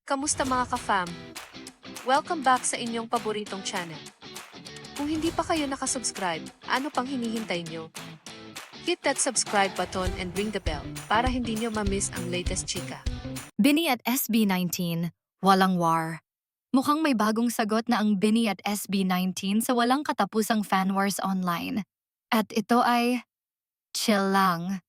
Kamusta mga ka-fam? Welcome back sa inyong paboritong channel. Kung hindi pa kayo nakasubscribe, ano pang hinihintay nyo? Hit that subscribe button and ring the bell para hindi nyo ma-miss ang latest chika. Bini at SB19, walang war. Mukhang may bagong sagot na ang Bini at SB19 sa walang katapusang fan wars online. At ito ay chill lang.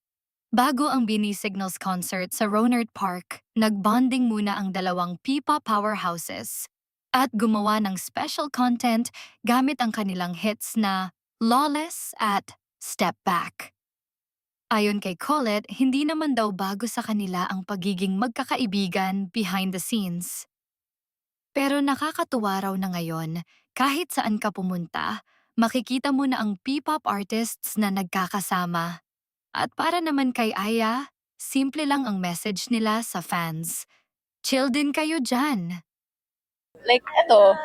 Bago ang Bini Signals concert sa Rohnert Park, nagbonding muna ang dalawang P-pop powerhouses at gumawa ng special content gamit ang kanilang hits na Lawless at Step Back. Ayon kay Colette, hindi naman daw bago sa kanila ang pagiging magkakaibigan behind the scenes. Pero nakakatuwa raw na ngayon, kahit saan ka pumunta, makikita mo na ang P-pop artists na nagkakasama. At para naman kay Aya, simple lang ang message nila sa fans. Chill din kayo dyan. Like, eto,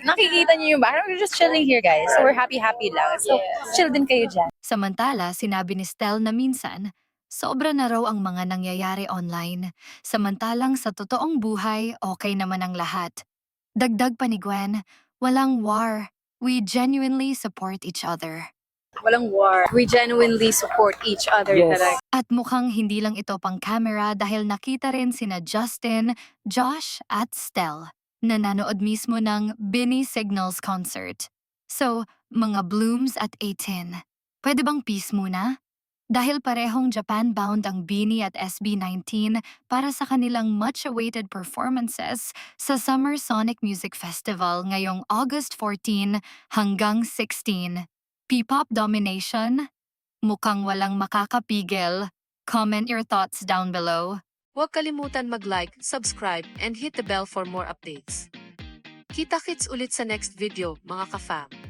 nakikita niyo yung parang we're just chilling here, guys. So, we're happy lang. So, chill din kayo dyan. Samantala, sinabi ni Stel na minsan, sobra na raw ang mga nangyayari online. Samantalang sa totoong buhay, okay naman ang lahat. Dagdag pa ni Gwen, walang war. We genuinely support each other. Walang war. We genuinely support each other talaga. At mukhang hindi lang ito pang camera dahil nakita rin sina Justin, Josh at Stel na nanood mismo ng Bini Signals concert. So, mga Blooms at 18. Pwede bang peace muna? Dahil parehong Japan-bound ang Bini at SB19 para sa kanilang much-awaited performances sa Summer Sonic Music Festival ngayong August 14 hanggang 16. P-pop domination? Mukhang walang makakapigil. Comment your thoughts down below. Huwag kalimutan mag-like, subscribe, and hit the bell for more updates. Kita-kits ulit sa next video, mga ka-fam.